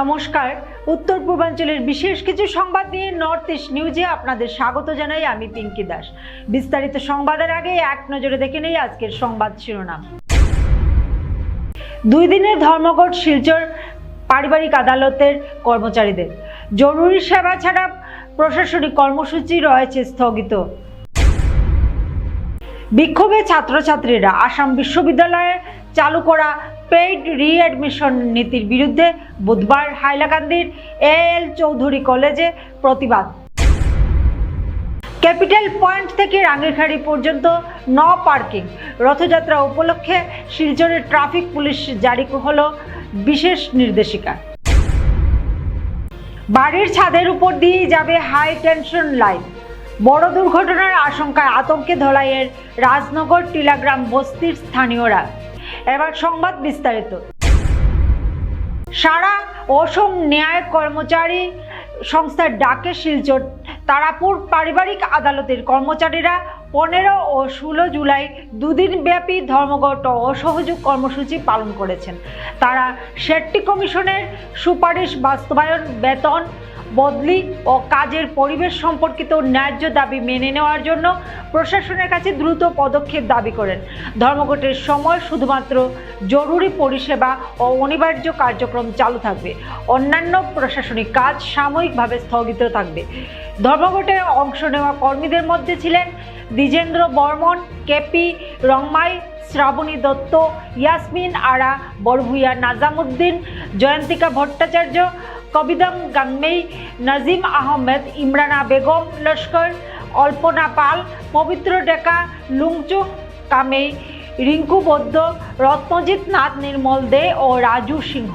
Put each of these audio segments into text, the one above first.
নমস্কার, উত্তর পূর্বাঞ্চলের বিশেষ কিছু সংবাদ নিয়ে নর্থ ইস্ট নিউজে আপনাদের স্বাগত জানাই। আমি পিঙ্কি দাস। বিস্তারিত সংবাদের আগে এক নজরে দেখে নেই আজকের সংবাদ শিরোনাম। 2 দিনের ধর্মঘট শিলচর পারিবারিক আদালতের কর্মচারীদের। জরুরি সেবা ছাড়া প্রশাসনিক কর্মসূচি রয়েছে স্থগিত। বিক্ষোভে ছাত্রছাত্রীরা আসাম বিশ্ববিদ্যালয়ে চালু করা পেইড রিএডমিশন নীতির বিরুদ্ধে বুধবার হাইলাকান্দির এএল চৌধুরী কলেজে প্রতিবাদ। ক্যাপিটাল পয়েন্ট থেকে রাঙ্গিরখাড়ি পর্যন্ত নো পার্কিং। রথযাত্রা উপলক্ষে শিলচরের ট্রাফিক পুলিশ জারি হলো বিশেষ নির্দেশিকা। বাড়ির ছাদের উপর দিয়ে যাবে হাই টেনশন লাইন। বড় দুর্ঘটনার আশঙ্কায় আতঙ্কে ধলাইয়ের রাজনগর টিলাগ্রাম বস্তির স্থানীয়রা। এবার সংবাদ বিস্তারিত। সারা অসম ন্যায় কর্মচারী সংস্থার ডাকে শিলচর তারাপুর পারিবারিক আদালতের কর্মচারীরা 15 ও 16 জুলাই 2 দিন ব্যাপী ধর্মঘট ও অসহযোগ কর্মসূচি পালন করেছেন। তারা শেট্টি কমিশনের সুপারিশ বাস্তবায়ন, বেতন বদলি ও কাজের পরিবেশ সম্পর্কিত ন্যায্য দাবি মেনে নেওয়ার জন্য প্রশাসনের কাছে দ্রুত পদক্ষেপ দাবি করেন। ধর্মঘটের সময় শুধুমাত্র জরুরি পরিষেবা ও অনিবার্য কার্যক্রম চালু থাকবে। অন্যান্য প্রশাসনিক কাজ সাময়িকভাবে স্থগিত থাকবে। ধর্মঘটে অংশ নেওয়া কর্মীদের মধ্যে ছিলেন দ্বিজেন্দ্র বর্মন, কেপি রংমাই, শ্রাবণী দত্ত, ইয়াসমিন আরা, বড়ভূয়া নাজামুদ্দিন, জয়ন্তিকা ভট্টাচার্য, কবিদম গাংমেই, নাজিম আহমেদ, ইমরানা বেগম লস্কর, অল্পনা পাল, পবিত্র ডেকা, লুংচুং কামেই, রিঙ্কু বৈদ্য, রত্নজিৎ নাথ, নির্মল দে ও রাজু সিংহ।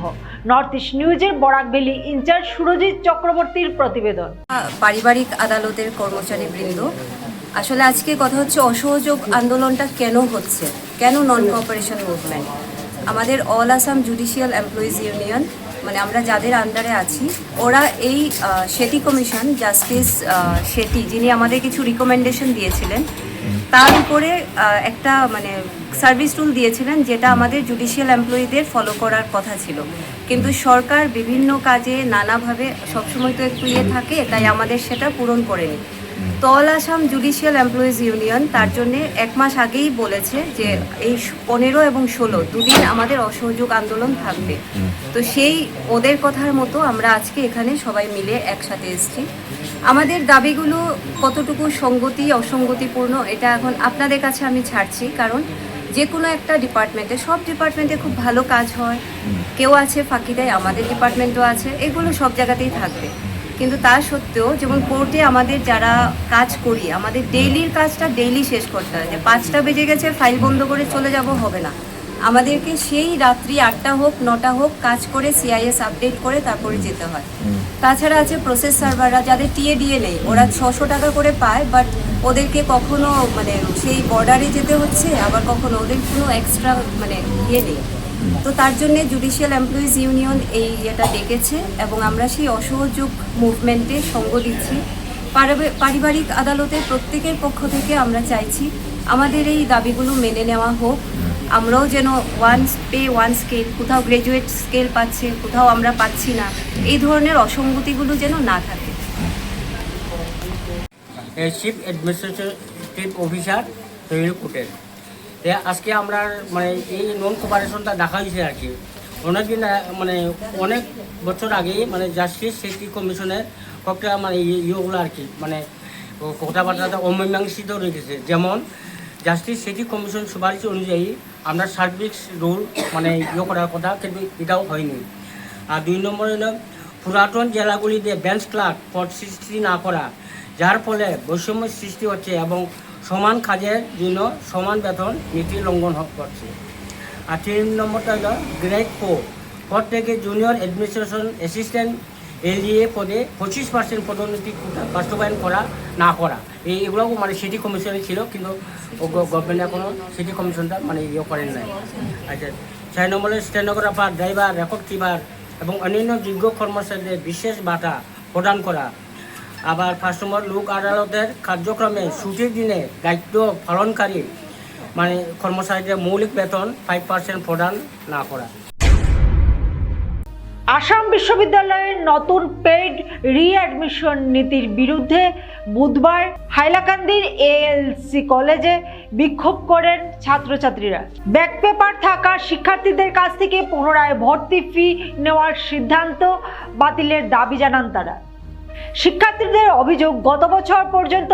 নর্থ ইস্ট নিউজের বরাকভ্যালি ইনচার্জ সুরজিৎ চক্রবর্তীর প্রতিবেদন। পারিবারিক আদালতের কর্মচারীবৃন্দ, আসলে আজকে কথা হচ্ছে অসহযোগ আন্দোলনটা কেন হচ্ছে, কেন নন কোঅপারেশন মুভমেন্ট। আমাদের all Assam judicial employees union, মানে আমরা যাদের আন্ডারে আছি, ওরা এই শেট্টি কমিশন, জাস্টিস শেট্টি যিনি আমাদের কিছু রিকমেন্ডেশন দিয়েছিলেন, তার উপরে একটা সার্ভিস রুল দিয়েছিলেন যেটা আমাদের জুডিশিয়াল এমপ্লয়িদের ফলো করার কথা ছিল। কিন্তু সরকার বিভিন্ন কাজে নানাভাবে সবসময় তো একটু থাকে, তাই আমাদের সেটা পূরণ করেনি। তো all Assam judicial employees union তার জন্যে 1 মাস আগেই বলেছে যে এই 15 এবং 16 দুদিন আমাদের অসহযোগ আন্দোলন থাকবে। তো সেই ওদের কথার মতো আমরা আজকে এখানে সবাই মিলে একসাথে এসেছি। আমাদের দাবিগুলো কতটুকু সঙ্গতি অসঙ্গতিপূর্ণ এটা এখন আপনাদের কাছে আমি ছাড়ছি, কারণ যে কোনো একটা ডিপার্টমেন্টে, সব ডিপার্টমেন্টে খুব ভালো কাজ হয়, কেউ আছে ফাঁকি দেয়, আমাদের ডিপার্টমেন্টও আছে, এগুলো সব জায়গাতেই থাকবে। কিন্তু তা সত্ত্বেও যেমন কোর্টে আমাদের যারা কাজ করি, আমাদের ডেইলির কাজটা ডেইলি শেষ করতে হয়। যে 5টা বেজে গেছে ফাইল বন্ধ করে চলে যাব হবে না, আমাদেরকে সেই রাত্রি 8টা হোক 9টা হোক কাজ করে সিআইএস আপডেট করে তারপরে যেতে হয়। তাছাড়া আছে প্রসেস সার্ভাররা, যাদের টিএডিএ নেই, ওরা 600 টাকা করে পায়, বাট ওদেরকে কখনো সেই বর্ডারে যেতে হচ্ছে, আবার কখনো ওদের কোনো এক্সট্রা নেই। তো তার জন্যে জুডিশিয়াল এমপ্লয়িজ ইউনিয়ন এই ইয়েটা ডেকেছে এবং আমরা সেই অসহযোগ মুভমেন্টে সঙ্গ দিচ্ছি। পারিবারিক আদালতের প্রত্যেকের পক্ষ থেকে আমরা চাইছি আমাদের এই দাবিগুলো মেনে নেওয়া হোক। আমরাও যেন ওয়ান পে ওয়ান স্কেল, কোথাও গ্র্যাজুয়েট স্কেল পাচ্ছে, কোথাও আমরা পাচ্ছি না, এই ধরনের অসঙ্গতিগুলো যেন না থাকে। চিফ অ্যাডমিনিস্ট্রেটিভ অফিসার কোর্টের আজকে আমরা এই নন কোঅপারেশনটা দেখা হয়েছে আর কি। অনেকদিন অনেক বছর আগেই জাস্টিস শেট্টি কমিশনের কয়েকটা ইয়েগুলো আর কি কথাবার্তা অমীমাংসিত রয়েছে। যেমন জাস্টিস শেট্টি কমিশন সুপারিশ অনুযায়ী আমরা সার্ভিস রুল করার কথা, কিন্তু এটাও হয়নি। আর 2 নম্বর হলো পুরাতন জেলাগুলিতে বেঞ্চ ক্লার্ক পদ সৃষ্টি না করা, যার ফলে বৈষম্য সৃষ্টি হচ্ছে এবং সমান কাজের জন্য সমান বেতন নীতি লঙ্ঘন করছে। আর 3 নম্বরটা হলো গ্রেড 4 পদ থেকে জুনিয়র অ্যাডমিনিস্ট্রেশন অ্যাসিস্ট্যান্ট এলডিএ পদে 25% পদোন্নতি বাস্তবায়ন না করা। এগুলো সিটি কমিশনে ছিল, কিন্তু গভর্নমেন্ট এখনও সিটি কমিশনটা করেন নাই। আচ্ছা, 4 নম্বরে স্টেনোগ্রাফার, ড্রাইভার, রেকর্ড কিপার এবং অন্যান্য যোগ্য কর্মচারীদের বিশেষ ভাতা প্রদান করা। আবার 5 নম্বর লোক আদালতের কার্যক্রমে ছুটির দিনে দায়িত্ব পালনকারী কর্মচারীদের মৌলিক বেতন 5% প্রদান না করা। আসাম বিশ্ববিদ্যালয়ের নতুন পেইড রিঅ্যাডমিশন নীতির বিরুদ্ধে বুধবার হাইলাকান্দির এএলসি কলেজে বিক্ষোভ করেন ছাত্রছাত্রীরা। ব্যাক পেপার থাকা শিক্ষার্থীদের কাছ থেকে পুনরায় ভর্তি ফি নেওয়ার সিদ্ধান্ত বাতিলের দাবি জানান তারা। শিক্ষার্থীদের অভিযোগ, গত বছর পর্যন্ত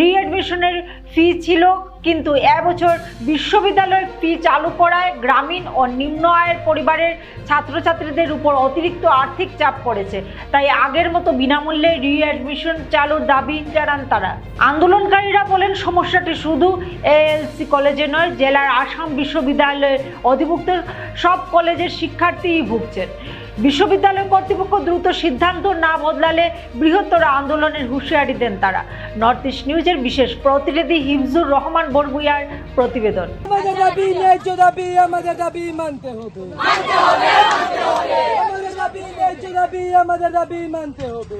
রিঅ্যাডমিশনের ফি ছিল, কিন্তু এবছর বিশ্ববিদ্যালয়ের ফি চালু করায় গ্রামীণ ও নিম্ন আয়ের পরিবারের ছাত্রছাত্রীদের উপর অতিরিক্ত আর্থিক চাপ পড়েছে। তাই আগের মতো বিনামূল্যে রিঅ্যাডমিশন চালুর দাবি জানান তারা। আন্দোলনকারীরা বলেন, সমস্যাটি শুধু এএলসি কলেজে নয়, জেলার আসাম বিশ্ববিদ্যালয়ের অধিভুক্ত সব কলেজের শিক্ষার্থীই ভুগছেন। বিশ্ববিদ্যালয় কর্তৃপক্ষ দ্রুত সিদ্ধান্ত না বদলালে বৃহত্তর আন্দোলনের হুঁশিয়ারি দেন তারা। নর্থ ইস্ট নিউজের বিশেষ প্রতিনিধি হিফজুর রহমান বরগুইয়ার প্রতিবেদন। আমাদের দাবি ন্যায্য দাবি, আমাদের দাবি মানতে হবে, আমাদের দাবি ন্যায্য দাবি, আমাদের দাবি মানতে হবে,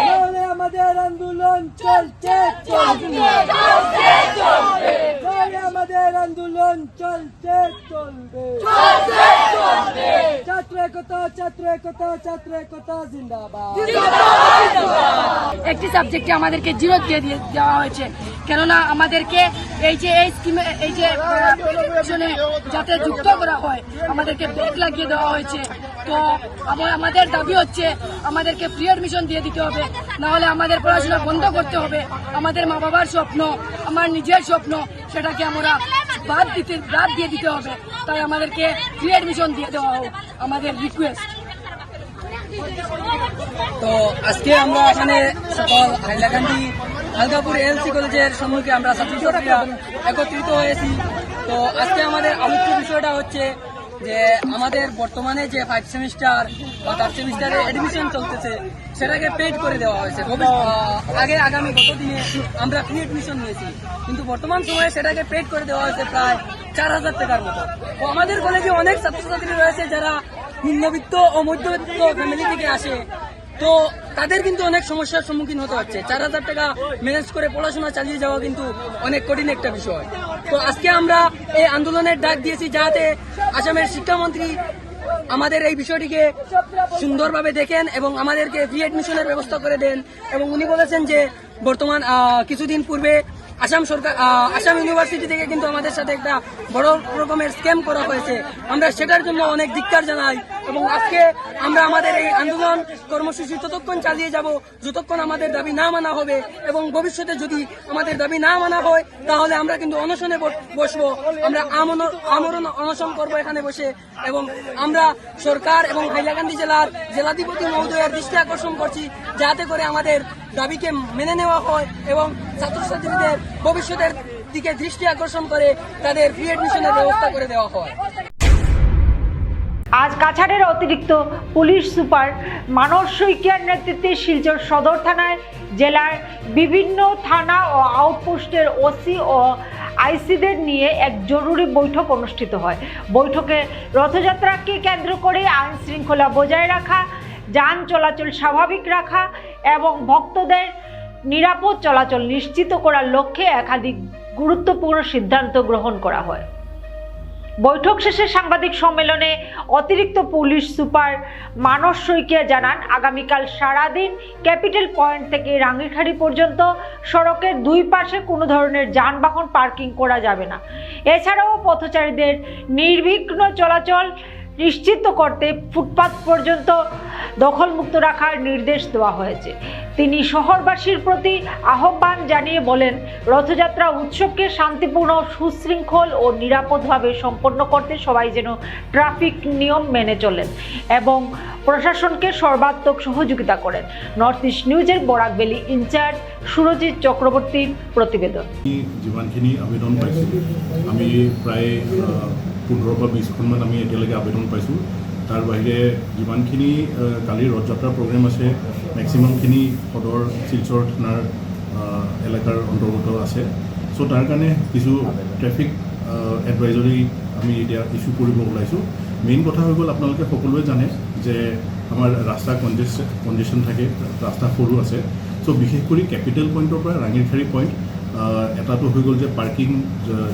নাহলে আমাদের আন্দোলন চলছে নাহলে আমাদের আন্দোলন চলছে চলবে। ছাত্র একতা, ছাত্র একতা, ছাত্র একতা জিন্দাবাদ। একটি সাবজেক্টে আমাদেরকে জিরো দিয়ে দেওয়া হয়েছে, কেননা আমাদেরকে এই স্কিমে যাতে যুক্ত করা হয় আমাদেরকে ব্যাক লাগিয়ে দেওয়া হয়েছে। তো আমাদের দাবি হচ্ছে আমাদেরকে ফ্রি অ্যাডমিশন দিয়ে দিতে হবে, না হলে আমাদের পড়াশোনা বন্ধ করতে হবে। আমাদের মা বাবার স্বপ্ন, আমার নিজের স্বপ্ন, সেটাকে আমরা বাদ দিয়ে দিতে হবে। তাই আমাদেরকে ফ্রি অ্যাডমিশন দিয়ে দেওয়া হোক, আমাদের রিকোয়েস্ট। তো আজকে আমরা এখানে সকল হাইলাকান্দি আলগাপুর এএলসি কলেজের সম্মুখে আমরা ছাত্রছাত্রীরা একত্রিত হয়েছি। তো আজকে আমাদের আলোচ্য বিষয়টা হচ্ছে যে আমাদের বর্তমানে যে 5 সেমিস্টার বা 3rd সেমিস্টারে এডমিশন চলতেছে সেটাকে পেড করে দেওয়া হয়েছে। আগামী গত দিনে আমরা ফ্রি এডমিশন নিয়েছি, কিন্তু বর্তমান সময়ে সেটাকে পেড করে দেওয়া হয়েছে প্রায় 4000 টাকার মতো। তো আমাদের কলেজে অনেক ছাত্রছাত্রী রয়েছে যারা নিম্নবিত্ত ও মধ্যবিত্ত ফ্যামিলি থেকে আসে, তো তাদের কিন্তু অনেক সমস্যার সম্মুখীন হতে হচ্ছে। 4000 টাকা ম্যানেজ করে পড়াশোনা চালিয়ে যাওয়া কিন্তু অনেক কঠিন একটা বিষয়। তো আজকে আমরা এই আন্দোলনের ডাক দিয়েছি যাতে আসামের শিক্ষামন্ত্রী আমাদের এই বিষয়টিকে সুন্দরভাবে দেখেন এবং আমাদেরকে ফ্রি অ্যাডমিশনের ব্যবস্থা করে দেন। এবং উনি বলেছেন যে বর্তমান কিছুদিন পূর্বে আসাম ইউনিভার্সিটি থেকে কিন্তু আমাদের সাথে একটা বড় রকমের স্ক্যাম করা হয়েছে। আমরা সেটার জন্য অনেক ধিক্কার জানাই এবং আজকে আমরা আমাদের এই আন্দোলন কর্মসূচি ততক্ষণ চালিয়ে যাব যতক্ষণ আমাদের দাবি না মানা হবে, এবং ভবিষ্যতে যদি আমাদের দাবি না মানা হয় তাহলে আমরা কিন্তু অনশনে বসবো। আমরা আমরণ অনশন করবো এখানে বসে, এবং আমরা সরকার এবং হাইলাকান্দি জেলার জেলাধিপতি মহোদয়ের দৃষ্টি আকর্ষণ করছি যাতে করে আমাদের দাবিকে মেনে নেওয়া হয় এবং ছাত্রছাত্রীদের ভবিষ্যতের দিকে দৃষ্টি আকর্ষণ করে তাদের ফ্রি অ্যাডমিশনের ব্যবস্থা করে দেওয়া হয়। আজ কাছাড়ের অতিরিক্ত পুলিশ সুপার মানস শইকিয়ার নেতৃত্বে শিলচর সদর থানায় জেলার বিভিন্ন থানা ও আউটপোস্টের ওসি ও আইসিদের নিয়ে এক জরুরি বৈঠক অনুষ্ঠিত হয়। বৈঠকে রথযাত্রাকে কেন্দ্র করে আইন শৃঙ্খলা বজায় রাখা, যান চলাচল স্বাভাবিক রাখা এবং ভক্তদের নিরাপদ চলাচল নিশ্চিত করার লক্ষ্যে একাধিক গুরুত্বপূর্ণ সিদ্ধান্ত গ্রহণ করা হয়। বৈঠক শেষে সাংবাদিক সম্মেলনে অতিরিক্ত পুলিশ সুপার মানস শইকিয়া জানান, আগামীকাল সারাদিন ক্যাপিটাল পয়েন্ট থেকে রাঙ্গিরখাড়ি পর্যন্ত সড়কের দুই পাশে কোনো ধরনের যানবাহন পার্কিং করা যাবে না। এছাড়াও পথচারীদের নির্বিঘ্ন চলাচল নিশ্চিত করতে ফুটপাত পর্যন্ত দখলমুক্ত রাখার নির্দেশ দেওয়া হয়েছে। তিনি শহরবাসীর প্রতি আহ্বান জানিয়ে বলেন, রথযাত্রা উৎসবকে শান্তিপূর্ণ, সুশৃঙ্খল ও নিরাপদভাবে সম্পন্ন করতে সবাই যেন ট্রাফিক নিয়ম মেনে চলেন এবং প্রশাসনকে সর্বাত্মক সহযোগিতা করেন। নর্থ ইস্ট নিউজের বরাক ভ্যালি ইনচার্জ সুরজিৎ চক্রবর্তীর প্রতিবেদন। যিমানখিনি আবেদন পাইছোঁ, আমি প্ৰায় 15 বা 20খনমান আমি এতিয়ালৈকে আবেদন পাইছোঁ। তাৰ বাহিৰে যিমানখিনি কালিৰ ৰথযাত্ৰাৰ প্ৰগ্ৰেম আছে মেক্সিমামখিনি সদৰ শিলচৰ থানাৰ এলেকাৰ অন্তৰ্গত আছে। চ' তাৰ কাৰণে কিছু ট্ৰেফিক এডভাইজৰী আমি এতিয়া ইছ্যু কৰিব ওলাইছোঁ। মেইন কথা হৈ গ'ল, আপোনালোকে সকলোৱে জানে যে আমাৰ ৰাস্তা কনজেশ্যন থাকে, ৰাস্তা সৰু আছে। চ' বিশেষ কৰি কেপিটেল পইণ্টৰ পৰা ৰাঙিৰখাড়ী পইণ্ট এটাটো হৈ গ'ল যে পাৰ্কিং,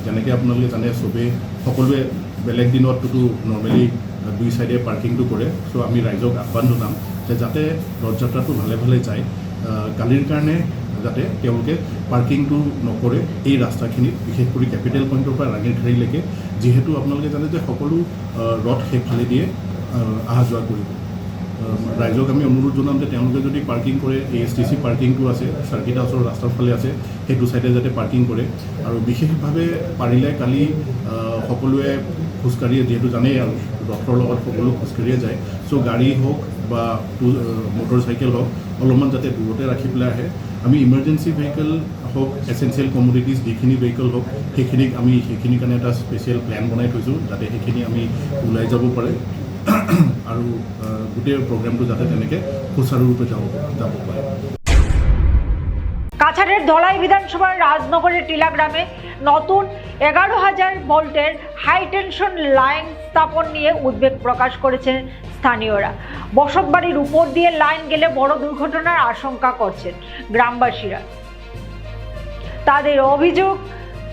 যেনেকৈ আপোনালোকে জানে চবেই সকলোৱে বেলেগ দিনততো নৰ্মেলি দুই চাইডে পাৰ্কিংটো কৰে। চ' আমি ৰাইজক আহ্বান জনাম যে যাতে ৰথযাত্ৰাটো ভালে ভালে যায়, কালিৰ কাৰণে যাতে তেওঁলোকে পাৰ্কিংটো নকৰে এই ৰাস্তাখিনিত, বিশেষ কৰি কেপিটেল পইণ্টৰ পৰা ৰাঙীৰখাৰীলৈকে, যিহেতু আপোনালোকে জানে যে সকলো ৰথ সেইফালে দিয়ে অহা যোৱা কৰিব। ৰাইজক আমি অনুৰোধ জনাম যে তেওঁলোকে যদি পাৰ্কিং কৰে, ASTC পাৰ্কিংটো আছে চাৰ্কিট হাউচৰ ৰাস্তাৰ ফালে আছে, সেইটো চাইডে যাতে পাৰ্কিং কৰে। আৰু বিশেষভাৱে পাৰিলে কালি সকলোৱে খোজকাঢ়িয়ে, যিহেতু জানেই আৰু ৰথৰ লগত সকলো খোজকাঢ়িয়ে যায়, চ' গাড়ী হওক বা মটৰ চাইকেল হওক অলপমান যাতে দূৰতে ৰাখি পেলাই আহে। আমি ইমাৰ্জেঞ্চি ভেহিকেল হওক, এচেঞ্চিয়েল কমোডিটিজ যিখিনি ভেহিকেল হওক সেইখিনিক আমি সেইখিনিৰ কাৰণে এটা স্পেচিয়েল প্লেন বনাই থৈছোঁ যাতে সেইখিনি আমি ওলাই যাব পাৰে আৰু গোটেই প্ৰগ্ৰেমটো যাতে তেনেকৈ সুচাৰুৰূপে যাব পাৰে। কাছাড়ের ধলাই বিধানসভার রাজনগরের টিলা গ্রামে নতুন 11,000 ভোল্টের হাই টেনশন লাইন স্থাপন নিয়ে উদ্বেগ প্রকাশ করেছেন স্থানীয়রা। বসতবাড়ির উপর দিয়ে লাইন গেলে বড় দুর্ঘটনার আশঙ্কা করছেন গ্রামবাসীরা। তাদের অভিযোগ,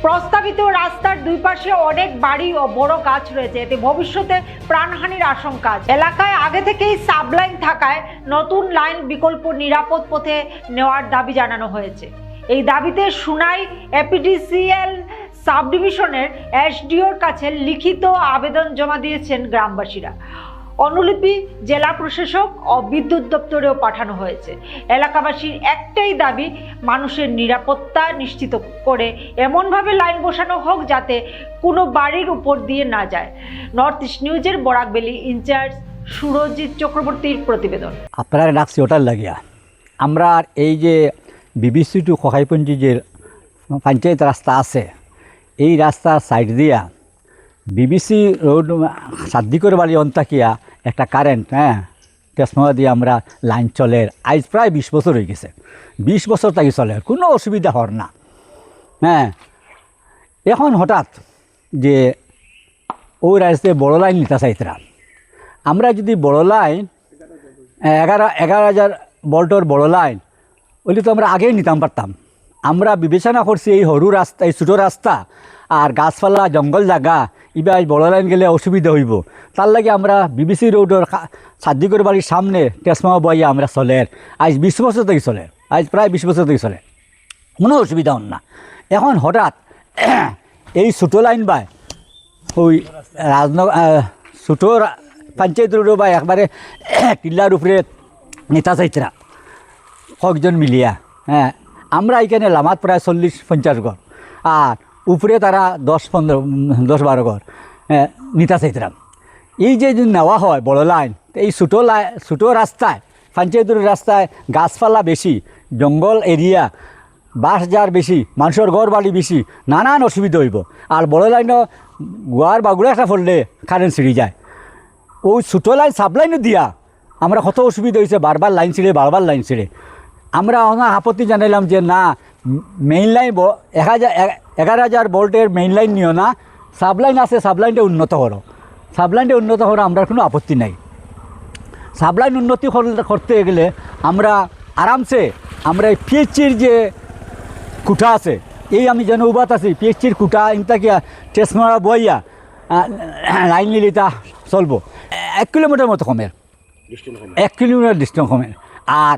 প্রস্তাবিত রাস্তার দুই পাশে অনেক বাড়ি ও বড় গাছ রয়েছে, এতে ভবিষ্যতে প্রাণহানির আশঙ্কা। এলাকায় আগে থেকেই সাবলাইন থাকায় নতুন লাইন বিকল্প নিরাপদ পথে নেওয়ার দাবি জানানো হয়েছে। এই দাবিতে সুনাই এপিডিসিএল সাব ডিভিশনের SDOর কাছে লিখিত আবেদন জমা দিয়েছেন গ্রামবাসীরা। অনুলিপি জেলা প্রশাসক ও বিদ্যুৎ দপ্তরেও পাঠানো হয়েছে। এলাকাবাসীর একটাই দাবি, মানুষের নিরাপত্তা নিশ্চিত করে এমনভাবে লাইন বসানো হোক যাতে কোনো বাড়ির উপর দিয়ে না যায়। নর্থ ইস্ট নিউজের বরাকবেলি ইনচার্জ সুরজিৎ চক্রবর্তীর প্রতিবেদন। আপনারা ডাকছি ওটার লাগিয়া আমরা এই যে BBC টু খোখাইপঞ্জি যে পঞ্চায়েত রাস্তা আছে, এই রাস্তার সাইড দিয়া BBC রোড সাদ্দিকর বাড়ি অন্তাকিয়া একটা কারেন্ট ট্রান্সফর্মার দিয়ে আমরা লাইন চলে আজ প্রায় 20 বছর হয়ে গেছে। 20 বছর তাকে চলে, কোনো অসুবিধা হর না। এখন হঠাৎ যে ওই রাস্তায় বড় লাইন নিতে চাইতরা, আমরা যদি বড় লাইন 11,000 ভোল্টের বড় লাইন ওইলে তো আমরা আগেই নিতাম পারতাম। আমরা বিবেচনা করছি এই সরু রাস্তা, এই ছোটো রাস্তা আর গাছপালা জঙ্গল জায়গা, এবার বড় লাইন গেলে অসুবিধা হইব, তার লাগে আমরা BBC রোডের সাদ্দিকর বাড়ির সামনে ট্রান্সফর্মার বইয়া আমরা চলে আজ 20 বছর থেকে চলে, আজ প্রায় 20 বছর থেকে চলে, কোনো অসুবিধা হন না। এখন হঠাৎ এই ছোটো লাইন বাই ওই ছোটো পঞ্চায়েত রোড বা একবারে টিল্লার উপরে নেতা চাইতরা কয়েকজন মিলিয়া, আমরা এখানে লামাত প্রায় 40-50 ঘর আর উপরে তারা 10-12 ঘর নিতা চাইতরা। এই যে যদি নেওয়া হয় বড় লাইন, এই ছোটো রাস্তায়, পঞ্চায়েতের রাস্তায় গাছপালা বেশি, জঙ্গল এরিয়া, বাস যার বেশি, মানুষের ঘর বাড়ি বেশি, নানান অসুবিধা হইব। আর বড় লাইনও গোয়ার বাগুড়া একটা পড়লে কারেন্ট ছিঁড়ে যায়। ওই ছোটো লাইন সাবলাইনও দিয়া আমরা কত অসুবিধা হয়েছে, বারবার লাইন ছিঁড়ে। আমরা আপত্তি জানাইলাম যে না, মেইন লাইন 11,000 ভোল্টের মেইন লাইন নিও না, সাবলাইন আছে, সাবলাইনটা উন্নত করো, আমরা কোনো আপত্তি নাই। সাবলাইন উন্নতি করতে গেলে আমরা আরামসে আমরা এই PHCর যে কুঠা আছে, এই আমি যেন উবাত আছি, PHCর কুঠা ইনতাকিয়া ট্রান্সফর্মার বইয়া লাইন নিলে তা চলবো। 1 কিলোমিটার মতো কমের, 1 কিলোমিটার ডিস্টেন্স কমের। আর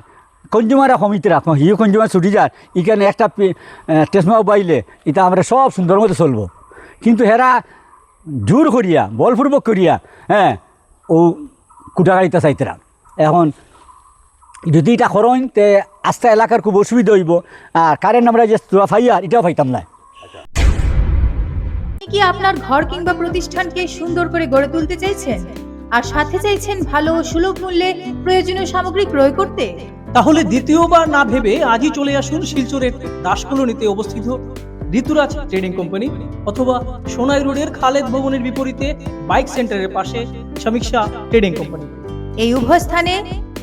কনজিউমার সমিতি রাখো, হিও কনজিউমার ছুটি যার এখানে একটা ট্রান্সফর্মার বাইলে এটা আমরা সব সুন্দর মতো চলবো। কিন্তু হেরা জোর করিয়া, বলপূর্বক করিয়া ও কুটাগাড়িতে চাইতরা। এখন যদি এটা করেন তে আস্তে এলাকার খুব অসুবিধা হইব। আর কারেন্ট আমরা যে ফাইয়ার এটাও পাইতাম না। আপনি কি আপনার ঘর কিংবা প্রতিষ্ঠানকে সুন্দর করে গড়ে তুলতে চাইছেন আর সাথে চাইছেন ভালো ও সুলভ মূল্যে প্রয়োজনীয় সামগ্রী ক্রয় করতে? তাহলে দ্বিতীয়বার না ভেবে আজই চলে আসুন শিলচরের দাসকলোনিতে অবস্থিত ঋতুরাজ ট্রেডিং কোম্পানি অথবা সোনাই রোডের খালেদ ভবনের বিপরীতে বাইক সেন্টারের পাশে সমীক্ষা ট্রেডিং কোম্পানি। এই উভয় স্থানে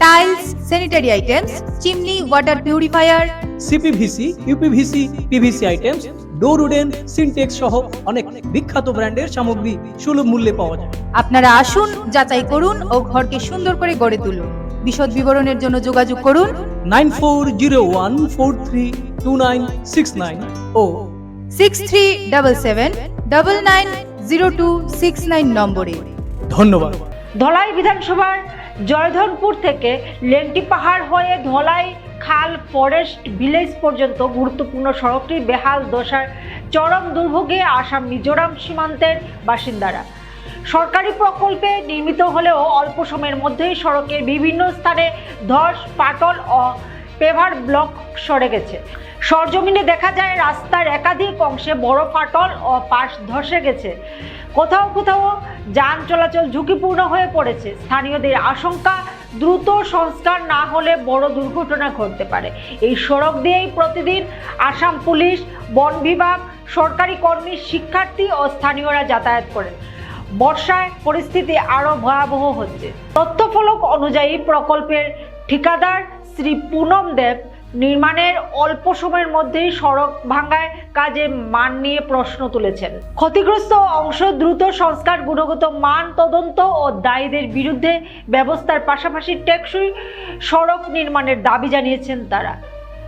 tiles, sanitary items, chimney, water purifier, CPVC, UPVC, PVC items, ডোর উডেন, সিনটেক্স সহ অনেক বিখ্যাত ব্র্যান্ডের সামগ্রী সুলভ মূল্যে পাওয়া যায়। আপনারা আসুন, যাচাই করুন ও ঘরকে সুন্দর করে গড়ে তুলুন। বিশদ বিবরণের জন্য যোগাযোগ করুন 9401432969 ও 6377990269 নম্বরে। ধন্যবাদ। ধলাই বিধানসভার জয়ধনপুর থেকে লেংটি পাহাড় হয়ে ধলাই খাল ফরেস্ট ভিলেজ পর্যন্ত গুরুত্বপূর্ণ সড়কটির বেহাল দশার চরম দুর্ভোগে আসাম মিজোরাম সীমান্তের বাসিন্দারা। সরকারি প্রকল্পে নির্মিত হলেও অল্প সময়ের মধ্যেই সড়কের বিভিন্ন স্থানে ধস, ফাটল ও পেভার ব্লক সরে গেছে। সরজমিনে দেখা যায় রাস্তার একাধিক অংশে বড় ফাটল ও পাশ ধসে গেছে। কোথাও কোথাও যান চলাচল ঝুঁকিপূর্ণ হয়ে পড়েছে। স্থানীয়দের আশঙ্কা, দ্রুত সংস্কার না হলে বড় দুর্ঘটনা ঘটতে পারে। এই সড়ক দিয়েই প্রতিদিন আসাম পুলিশ, বন বিভাগ, সরকারি কর্মী, শিক্ষার্থী ও স্থানীয়রা যাতায়াত করেন। বর্ষায় পরিস্থিতি আরও ভয়াবহ হচ্ছে। তথ্যফলক অনুযায়ী প্রকল্পের ঠিকাদার শ্রী পুনম দেব নির্মাণের অল্প সময়ের মধ্যেই সড়ক ভাঙায় কাজের মান নিয়ে প্রশ্ন তুলেছেন। ক্ষতিগ্রস্ত অংশ দ্রুত সংস্কার, গুণগত মান তদন্ত ও দায়ীদের বিরুদ্ধে ব্যবস্থার পাশাপাশি টেকসই সড়ক নির্মাণের দাবি জানিয়েছেন তারা।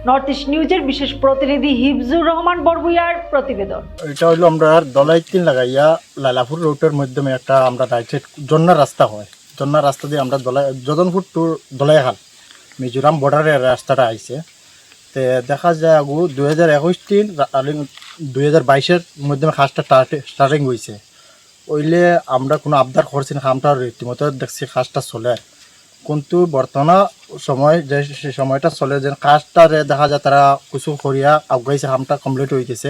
নর্থ ইস্ট নিউজের বিশেষ প্রতিনিধি হিফজুর রহমান বরবুইয়ার প্রতিবেদন। এটা হলো আমরা দলাইতিন লাগাইয়া লালাপুর রোডের মাধ্যমে একটা আমরা রাইট সাইড জন্নার রাস্তা হয়। জন্নার রাস্তা দিয়ে আমরা যদনপুর টু দলাইহাল মিজোরাম বর্ডারের রাস্তাটা আইছে। তো দেখা যায় আগু 2021 2022-এর মধ্যে খাসটা স্টার্টিং হয়েছে। ওইলে আমরা কোনো আবদার করছি না, খামটা রীতিমতো দেখছি খাসটা চলে। কিন্তু বর্তমান সময় যে সময়টা চলে যে কাজটারে দেখা যায় তারা কিছু করিয়া আগাইছে, খামটা কমপ্লিট হয়ে গেছে।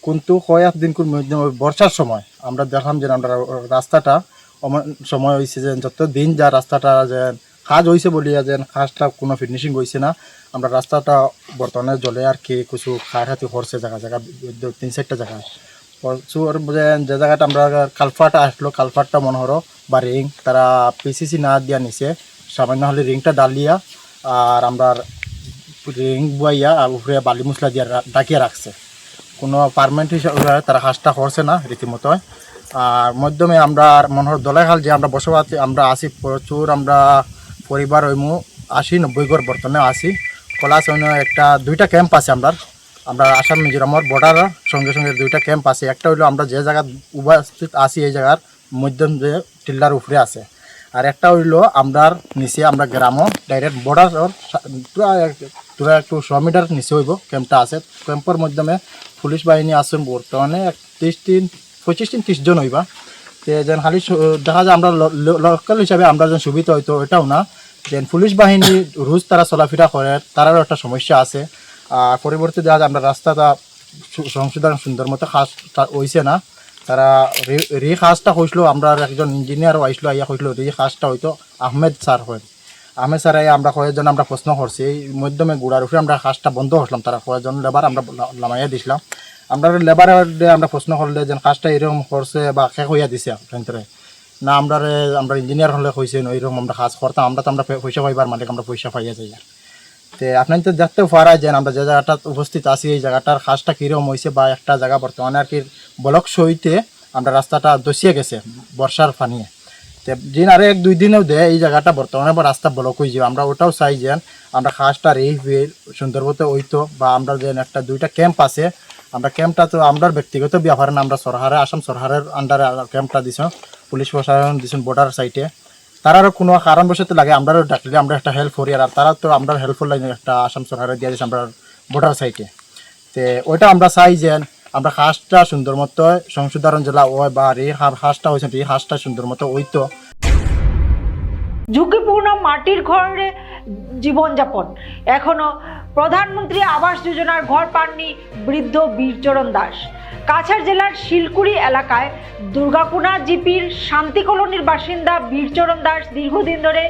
কিন্তু কয়েক দিন মধ্যে বর্ষার সময় আমরা দেখলাম যে আমরা রাস্তাটা সময় হয়েছে যে যত দিন যা রাস্তাটা যে কাজ হয়েছে বলিয়া যে কাজটা কোনো ফিনিশিং হয়েছে না। আমরা রাস্তাটা বর্তমানে জলে আর কি কিছু খাটি করছে জায়গা 3-4টা জায়গায় প্রচুর। যে জায়গাটা আমরা কালফাটা আসলো, কালফাটটা মনে হলো বা রিং তারা পিসিসি না দিয়া নিছে, সামান্য হলে রিংটা ডালিয়া আর আমরা রিং বুয়াইয়া আর উপরে বালি মশলা দিয়ে ডাকিয়ে রাখছে। কোনো পারমানেন্ট হিসাবে তারা কাজটা করছে না রীতিমতো। আর মাধ্যমে আমরা মনে হয় দলাইহাল যে আমরা বসবাস আমরা আসি, প্রচুর আমরা পরিবার হইমু 80-90 ঘর বর্তমানে আসি। প্লাস অন্য একটা 2টা ক্যাম্প আছে আমরা আসাম মিজোরামের বর্ডারের সঙ্গে সঙ্গে 2টা ক্যাম্প আছে। একটা হইলো আমরা যে জায়গা উপস্থিত আছি এই জায়গার মধ্যম যে টিল্লার উপরে আছে, আর একটা হইলো আমরা নিচে আমরা গ্রামও ডাইরেক্ট বর্ডার পুরা একটু 100 মিটার নিচে হইব ক্যাম্পটা আছে। ক্যাম্পের মাধ্যমে পুলিশ বাহিনী আছেন বর্তমানে 25-30 জন হইবা। তো যেন খালি দেখা যায় আমরা লোকাল হিসাবে আমরা যেন সুবিধা হইতো এটাও না, যেন পুলিশ বাহিনী রোজ তারা চলাফেরা করে তারারও একটা সমস্যা আছে। আর পরিবর্তে দেখা যায় আমরা রাস্তাটা সংশোধন সুন্দর মতো কাজ হয়েছে না। তারা রি কাজটা হয়েছিল, আমরা একজন ইঞ্জিনিয়ারও আসলো আইয়া হয়েছিল রি কাজটা হয়তো আহমেদ স্যার হয়। আহমেদ স্যার আমরা কয়েকজন আমরা প্রশ্ন করছি, এই মাধ্যমে গুড়ার উপরে আমরা কাজটা বন্ধ করলাম। তারা কয়েকজন লেবার আমরা নামাইয়া দিছিলাম। আমরা লেবার আমরা প্রশ্ন করলে যে কাজটা এরকম করছে বা শেষ হইয়া দিছে আপনার না, আমরা ইঞ্জিনিয়ার হলে কইছেন ওইরকম আমরা কাজ করতাম। আমরা তো আমরা পয়সা পাইবার মালিক, আমরা পয়সা পাইয়া যাই। তো আপনার তো দেখতেও পারায় যে আমরা যে জায়গাটা উপস্থিত আছি এই জায়গাটার কাজটা কীরকম হয়েছে বা একটা জায়গা বর্তমানে আর কি ব্লক সহিতে আমরা রাস্তাটা দসিয়ে গেছে বর্ষার পানিয়ে। তো দিন আর 1-2 দিনেও দেয় এই জায়গাটা বর্তমানে রাস্তা ব্লক হয়ে যাবে। আমরা ওটাও চাই যে আমরা কাজটা সুন্দরমতো হইতো বা আমরা যে একটা 2টা ক্যাম্প আছে, আমরা ক্যাম্পটা তো আমরা ব্যক্তিগত ব্যাপারে না, আমরা সরকারে আসাম সরকারের আন্ডারে ক্যাম্পটা দিছ, পুলিশ প্রশাসন দিছেন বর্ডার সাইডে। তারারও কোনো কারণবশত লাগে আমরাও ডাকলে আমরা একটা হেল্প করি, আর তারা তো আমরা হেল্পফুল লাইন একটা আসাম সরকারে দিয়ে দিয়েছে আমরা বর্ডার সাইডে। তো ওইটা আমরা চাই যে আমরা কাজটা সুন্দর মতো সংশোধন জেলা হয় বা এই কাজটা হয়েছে এই কাজটা সুন্দর মতো হইতো। ঝুঁকিপূর্ণ মাটির ঘরে জীবনযাপন, এখনো প্রধানমন্ত্রী আবাস যোজনার ঘর পাননি বৃদ্ধ বীরচরণ দাস। কাছাড় জেলার শিলকুড়ি এলাকায় দুর্গাপুনা জিপির শান্তি কলোনির বাসিন্দা বীরচরণ দাস দীর্ঘদিন ধরে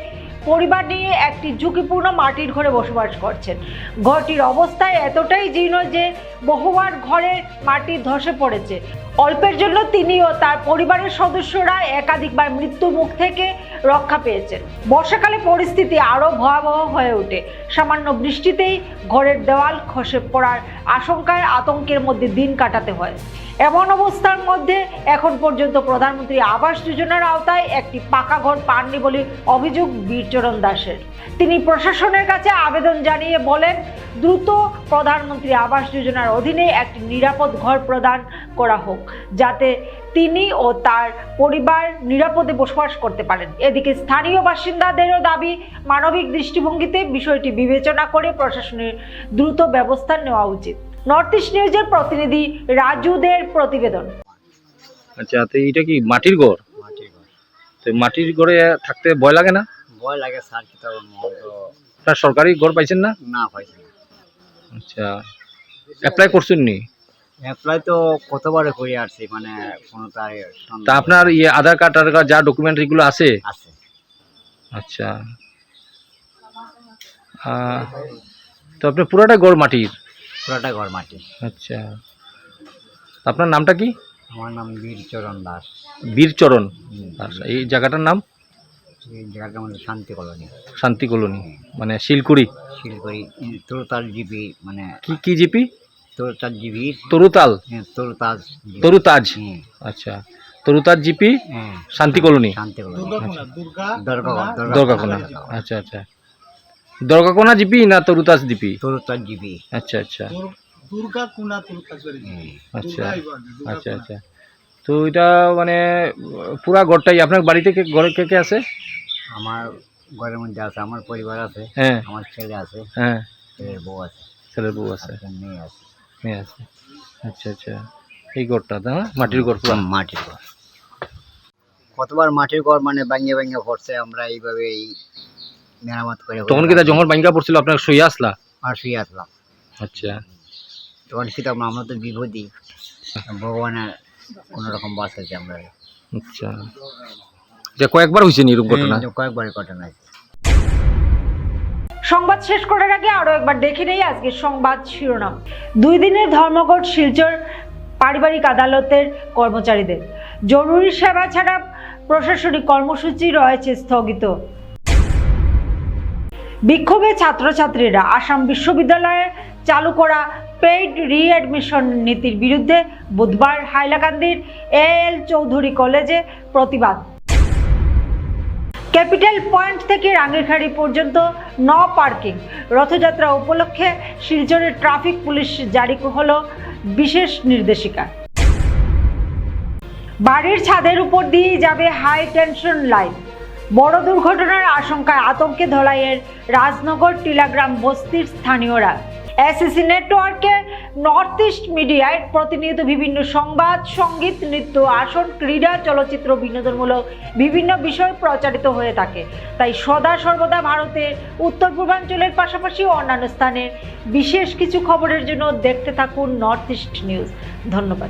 পরিবার নিয়ে একটি ঝুঁকিপূর্ণ মাটির ঘরে বসবাস করছেন। ঘরটির অবস্থায় এতটাই জীর্ণ যে বহুবার ঘরের মাটি ধসে পড়েছে। অল্পের জন্য তিনি ও তার পরিবারের সদস্যরা একাধিকবার মৃত্যুর মুখ থেকে রক্ষা পেয়েছেন। বর্ষাকালে পরিস্থিতি আরও ভয়াবহ হয়ে ওঠে। সামান্য বৃষ্টিতেই ঘরের দেওয়াল খসে পড়ার আশঙ্কায় আতঙ্কের মধ্যে দিন কাটাতে হয়। এমন অবস্থার মধ্যে এখন পর্যন্ত প্রধানমন্ত্রী আবাস যোজনার আওতায় একটি পাকা ঘর পাননি বলে অভিযোগ বীরচরণ দাসের। তিনি প্রশাসনের কাছে আবেদন জানিয়ে বলেন, দ্রুত প্রধানমন্ত্রী আবাস যোজনার অধীনে একটি নিরাপদ ঘর প্রদান করা হোক, যাতে তিনি ও তার পরিবার নিরাপদে বসবাস করতে পারেন। এদিকে স্থানীয় বাসিন্দাদেরও দাবি, মানবিক দৃষ্টিভঙ্গিতে বিষয়টি বিবেচনা করে প্রশাসনের দ্রুত ব্যবস্থা নেওয়া উচিত। নর্থ ইস্ট নিউজের প্রতিনিধি রাজুদের প্রতিবেদন। আচ্ছা, তো এটা কি মাটির ঘর? তো মাটির ঘরে থাকতে ভয় লাগে না? ভয় লাগে স্যার, কি তো আপনার সরকারি ঘর পাইছেন না? না পাইছি না। আচ্ছা, অ্যাপ্লাই করছেন নি? অ্যাপ্লাই তো কতবারে করে আসছি, মানে কোনো তার তা আপনার আধার কার্ড যা ডকুমেন্ট এগুলো আছে? আছে। আচ্ছা, তো আপনার পুরাটা ঘর মাটির? পুরাটা ঘর মাটি। আচ্ছা, আপনার নামটা কি? আমার নাম বীরচরণ দাস। বীরচরণ দাস। এই জায়গাটার নাম? এই জায়গাটা আমাদের শান্তি কলোনি। শান্তি কলোনি মানে শিলকুড়ি? শিলকুড়ি তরুতাল জিপি, মানে কি জিপি? তরুতাল জিপি। তরুতাল? হ্যাঁ, তরুতাজ। তরুতাজ। হ্যাঁ। আচ্ছা, তরুতাজ জিপি, হ্যাঁ, শান্তি কলোনি। শান্তি কলোনি। দুর্গাকোনা। আচ্ছা আচ্ছা, দুর্গাকোনা জিপি না তরুতাজ জিপি? তরুতাজ জিপি। আচ্ছা আচ্ছা, আচ্ছা আচ্ছা আচ্ছা। তো এটা মানে পুরা ঘরটাই আপনার বাড়িতে ঘরে কে কে আছে? আমার ঘরের মধ্যে আছে আমার পরিবার আছে, হ্যাঁ, আমার ছেলে আছে, হ্যাঁ, ছেলের বউ আছে, ছেলের বউ আছে, মেয়ে আছে। মেয়ে আছে। আচ্ছা আচ্ছা, এই ঘরটা না মাটির ঘর? পুরো মাটির ঘর। কতবার মাটির ঘর মানে ভাঙিয়ে ভাঙিয়ে পড়ছে, আমরা এইভাবে মেরামত করে। তখন কি যখন ভাঙ্গা পড়ছিল আপনার শুয়ে আসলা? আর শুয়ে আসলাম। আচ্ছা, তখন সেটা আমরা তো বিপদী, ভগবানের কোনো রকম বাঁচাইছে আমরা। আচ্ছা, যে কয়েকবার হয়েছে এরকম ঘটনা? কয়েকবারের ঘটনা আছে। সংবাদ শেষ করার আগে আরো একবার দেখে নেই আজকের সংবাদ শিরোনাম। 2 দিনের ধর্মঘট শিলচর পারিবারিক আদালতের কর্মচারীদের। জরুরি সেবা ছাড়া প্রশাসনিক কর্মসূচি রয়েছে স্থগিত। বিক্ষোভে ছাত্রছাত্রীরা। আসাম বিশ্ববিদ্যালয়ে চালু করা পেইড রিএডমিশন নীতির বিরুদ্ধে বুধবার হাইলাকান্দির এএল চৌধুরী কলেজে প্রতিবাদ। ক্যাপিটাল পয়েন্ট থেকে রাঙ্গিরখাড়ি পর্যন্ত নো পার্কিং। রথযাত্রা উপলক্ষে শিলচরের ট্রাফিক পুলিশ জারি হলো বিশেষ নির্দেশিকা। বাড়ির ছাদের উপর দিয়ে যাবে হাই টেনশন লাইন। বড় দুর্ঘটনার আশঙ্কায় আতঙ্কে ধলাইয়ের রাজনগর টিলাগ্রাম বস্তির স্থানীয়রা। এসএসসি নেটওয়ার্কে নর্থ ইস্ট মিডিয়ায় প্রতিনিয়ত বিভিন্ন সংবাদ, সঙ্গীত, নৃত্য, আসন, ক্রীড়া, চলচ্চিত্র, বিনোদনমূলক বিভিন্ন বিষয় প্রচারিত হয়ে থাকে। তাই সদা সর্বদা ভারতের উত্তর পূর্বাঞ্চলের পাশাপাশি অন্যান্য স্থানের বিশেষ কিছু খবরের জন্য দেখতে থাকুন নর্থ ইস্ট নিউজ। ধন্যবাদ।